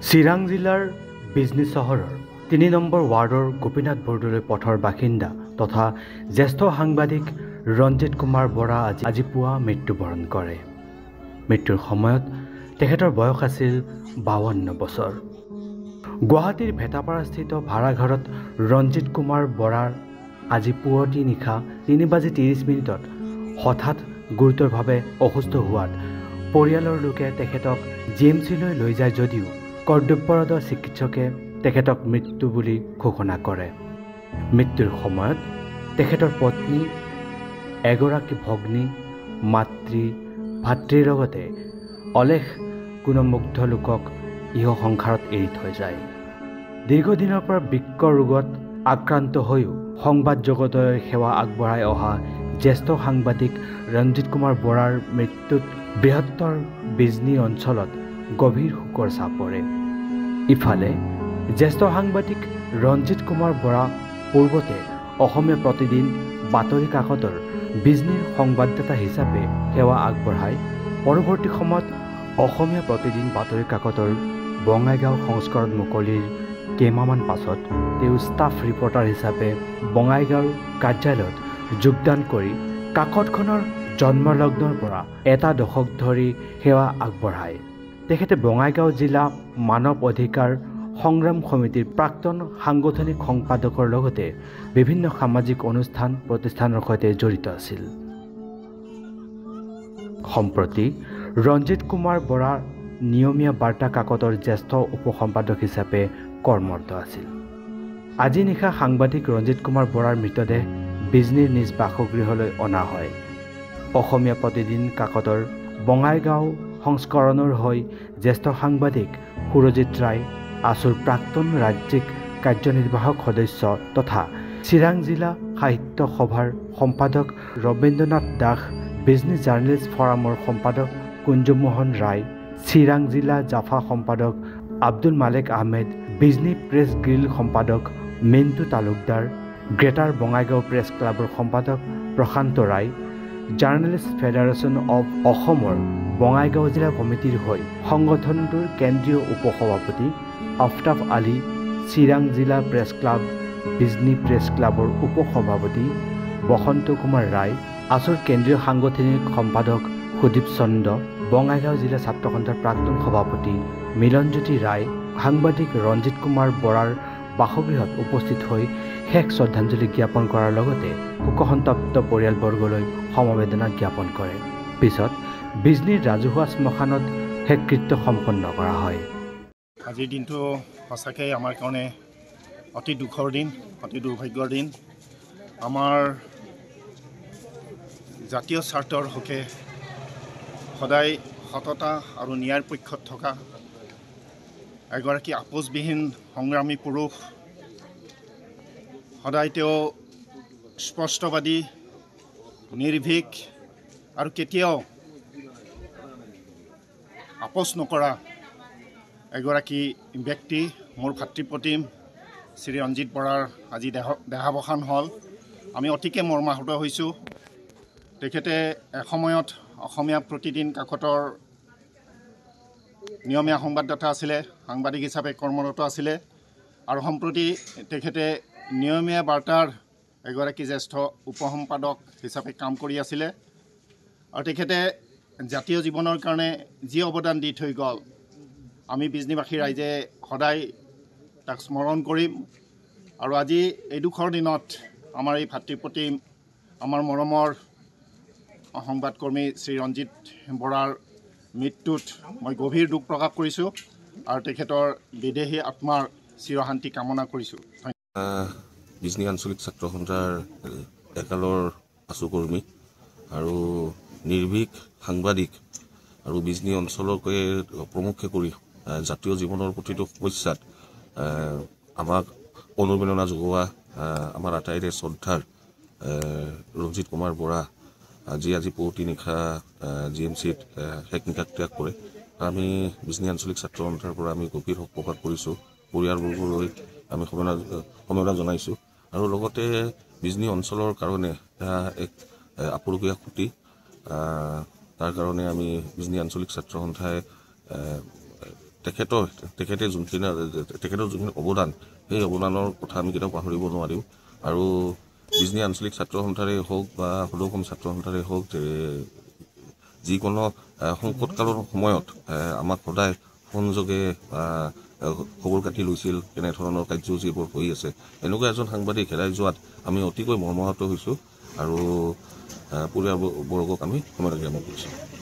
চিৰাং জিলাৰ বিজনী চহৰৰ ৩ নম্বৰ ৱাৰ্ডৰ গোপীনাথ বৰদলৈ পথৰ বাসিন্দা তথা জ্যেষ্ঠ সাংবাদিক ৰঞ্জিত কুমাৰ বৰা আজি পুৱা মৃত্যুবৰণ কৰে। মৃত্যুৰ সময়ত তেখেতৰ বয়স আছিল ৫২ বছৰ। গুৱাহাটীৰ ভেটাপাৰাস্থিত ভাড়াঘৰত ৰঞ্জিত কুমাৰ বৰাৰ আজি পুৱতি নিশা ৩:৩০ হঠাৎ গুৰুতৰভাৱে অসুস্থ হোৱাত পৰিয়ালৰ লোকে তেখেতক GMCলৈ লৈ যায় যদিও কৰ্তব্যৰত চিকিৎসকে তেখেতক মৃত্যু বুলি ঘোষণা কৰে। মৃত্যুৰ সময়ত তেখেতৰ পত্নী, এগৰাকী ভগ্নী, মাতৃ, ভাতৃৰ লগতে অলেখ গুণমুগ্ধ লোকক ইহ সংসাৰত এৰি থৈ যায়। দীৰ্ঘদিনৰ পৰা বৃক্ক ৰোগত আক্ৰান্ত হৈও সংবাদ জগতলৈ সেৱা আগবঢ়াই অহা জ্যেষ্ঠ সাংবাদিক ৰঞ্জিত কুমাৰ বৰাৰ মৃত্যুত বৃহত্তৰ বিজনী অঞ্চলত গভীৰ শোকৰ ছাপ পৰে। ইফালে জ্যেষ্ঠ সাংবাদিক ৰঞ্জিত কুমাৰ বৰা পূৰ্বতে অসমীয়া প্ৰতিদিন বাতৰি কাকতৰ বিজনীৰ সংবাদদাতা হিচাপে সেৱা আগবঢ়াই পৰৱৰ্তী সময়ত অসমীয়া প্ৰতিদিন বাতৰি কাকতৰ বঙাইগাঁও সংস্কৰণ মুকলিৰ কেইমাহমান পাছত তেওঁ ষ্টাফ ৰিপৰ্টাৰ হিচাপে বঙাইগাঁৱৰ কাৰ্যালয়ত যোগদান কৰি কাকতখনৰ জন্মলগ্নৰ পৰা এটা দশক ধৰি সেৱা আগবঢ়ায়। তেখেতে বঙাইগাঁও জিলা মানৱ অধিকাৰ সংগ্ৰাম সমিতিৰ প্ৰাক্তন সাংগঠনিক সম্পাদকৰ লগতে বিভিন্ন সামাজিক অনুষ্ঠান প্ৰতিষ্ঠানৰ সৈতে জড়িত আছিল। সম্প্ৰতি ৰঞ্জিত কুমাৰ বৰা নিয়মীয়া বাৰ্তা কাকতৰ জ্যেষ্ঠ উপসম্পাদক হিচাপে কৰ্মৰত আছিল। আজি নিশা সাংবাদিক ৰঞ্জিত কুমাৰ বৰাৰ মৃতদেহ বিজনীৰ নিজ বাসগৃহলৈ অনা হয়। অসমীয়া প্ৰতিদিন কাকতৰ বঙাইগাঁও সংস্কৰণৰ হৈ জ্যেষ্ঠ সাংবাদিক সুৰজিৎ ৰায়, আছুৰ প্ৰাক্তন ৰাজ্যিক কাৰ্যনিৰ্বাহক সদস্য তথা চিৰাং জিলা সাহিত্য সভাৰ সম্পাদক ৰবীন্দ্ৰনাথ দাস, বিজনী জাৰ্নেলিষ্ট ফৰামৰ সম্পাদক কুঞ্জমোহন ৰায়, চিৰাং জিলা জাফা সম্পাদক আব্দুল মালেক আহমেদ, বিজনী প্ৰেছ গ্ৰিল সম্পাদক মিণ্টু তালুকদাৰ, গ্ৰেটাৰ বঙাইগাঁও প্ৰেছ ক্লাবৰ সম্পাদক প্ৰশান্ত ৰায়, জাৰ্নেলিষ্ট ফেডাৰেশ্যন অৱ অসমৰ বঙাইগাঁও জিলা কমিটিৰ হৈ সংগঠনটোৰ কেন্দ্ৰীয় উপসভাপতি আফতাব আলী, চিৰাং জিলা প্ৰেছ ক্লাব, বিজনী প্ৰেছ ক্লাবৰ উপসভাপতি বসন্ত কুমাৰ ৰায়, আছুৰ কেন্দ্ৰীয় সাংগঠনিক সম্পাদক সুদীপ চন্দ্ৰ, বঙাইগাঁও জিলা ছাত্ৰ সন্থাৰ প্ৰাক্তন সভাপতি মিলনজ্যোতি ৰায়, সাংবাদিক ৰঞ্জিত কুমাৰ বৰাৰ বাসগৃহত উপস্থিত হৈ শেষ শ্ৰদ্ধাঞ্জলি জ্ঞাপন কৰাৰ লগতে শোকসন্তপ্ত পৰিয়ালবৰ্গলৈ সমবেদনা জ্ঞাপন কৰে। পিছত বিজনীৰ ৰাজহুৱা শ্মশানত শেষকৃত্য সম্পন্ন কৰা হয়। আজিৰ দিনটো সঁচাকৈ আমাৰ কাৰণে অতি দুখৰ দিন, অতি দুৰ্ভাগ্যৰ দিন। আমাৰ জাতীয় স্বাৰ্থৰ হকে সদায় সততা আৰু ন্যায়ৰ পক্ষত থকা এগৰাকী আপোচবিহীন সংগ্ৰামী পুৰুষ। সদায় তেওঁ স্পষ্টবাদী, নিৰ্ভীক আৰু কেতিয়াও আপোচ নকৰা এগৰাকী ব্যক্তি। মোৰ ভাতৃপ্ৰতিম শ্ৰী ৰঞ্জিত বৰাৰ আজি দেহাৱসান হ'ল। আমি অতিকে মৰ্মাহত হৈছোঁ। তেখেতে এসময়ত অসমীয়া প্ৰতিদিন কাকতৰ নিয়মীয়া সংবাদদাতা আছিলে, সাংবাদিক হিচাপে কৰ্মৰত আছিলে আৰু সম্প্ৰতি তেখেতে নিয়মীয়া বাৰ্তাৰ এগৰাকী জ্যেষ্ঠ উপসম্পাদক হিচাপে কাম কৰি আছিলে আৰু তেখেতে জাতীয় জীৱনৰ কাৰণে যি অৱদান দি থৈ গ'ল, আমি বিজনীবাসী ৰাইজে সদায় তাক স্মৰণ কৰিম। আৰু আজি এই দুখৰ দিনত আমাৰ এই ভাতৃপ্ৰতিম, আমাৰ মৰমৰ সংবাদকৰ্মী শ্ৰী ৰঞ্জিত বৰাৰ মৃত্যুত মই গভীৰ দুখ প্ৰকাশ কৰিছোঁ আৰু তেখেতৰ বিদেহী আত্মাৰ চিৰশান্তি কামনা কৰিছোঁ। বিজনী আঞ্চলিক ছাত্ৰ সন্থাৰ একালৰ আছুকৰ্মী আৰু নিৰ্ভীক সাংবাদিক আৰু বিজনী অঞ্চলকে প্ৰমুখ্যে কৰি জাতীয় জীৱনৰ প্ৰতিটো সমস্যাত আমাক অনুপ্ৰেৰণা যোগোৱা আমাৰ আটাইৰে শ্ৰদ্ধাৰ ৰঞ্জিত কুমাৰ বৰা আজি পুৱতি নিশা GMCত শেষ নিশা ত্যাগ কৰে। আমি বিজনী আঞ্চলিক ছাত্ৰ সন্থাৰ পৰা আমি গভীৰ শোক প্ৰকাশ কৰিছোঁ। পৰিয়ালবৰ্গলৈ আমি সমবেদনা জনাইছোঁ আৰু লগতে বিজনী অঞ্চলৰ কাৰণে এক আপুৰুগীয়া ক্ষতি। তাৰ কাৰণে আমি বিজনী আঞ্চলিক ছাত্ৰ সন্থাই তেখেতৰ যোনখিনি অৱদান সেই অৱদানৰ কথা আমি কেতিয়াও পাহৰিব নোৱাৰিম আৰু বিজনী আঞ্চলিক ছাত্ৰ সন্থাৰে হওক বা সদৌ অসম ছাত্ৰ সন্থাৰে হওক যিকোনো সংকটকালৰ সময়ত আমাক সদায় ফোনযোগে খবৰ কাটি লৈছিল কেনেধৰণৰ কাৰ্যসূচীবোৰ হৈ আছে এনেকুৱা এজন সাংবাদিক হেৰাই যোৱাত আমি অতিকৈ মৰ্মাহত হৈছোঁ আৰু পৰিয়ালবৰ্গক আমি সমবেদনা জ্ঞাপন কৰিছোঁ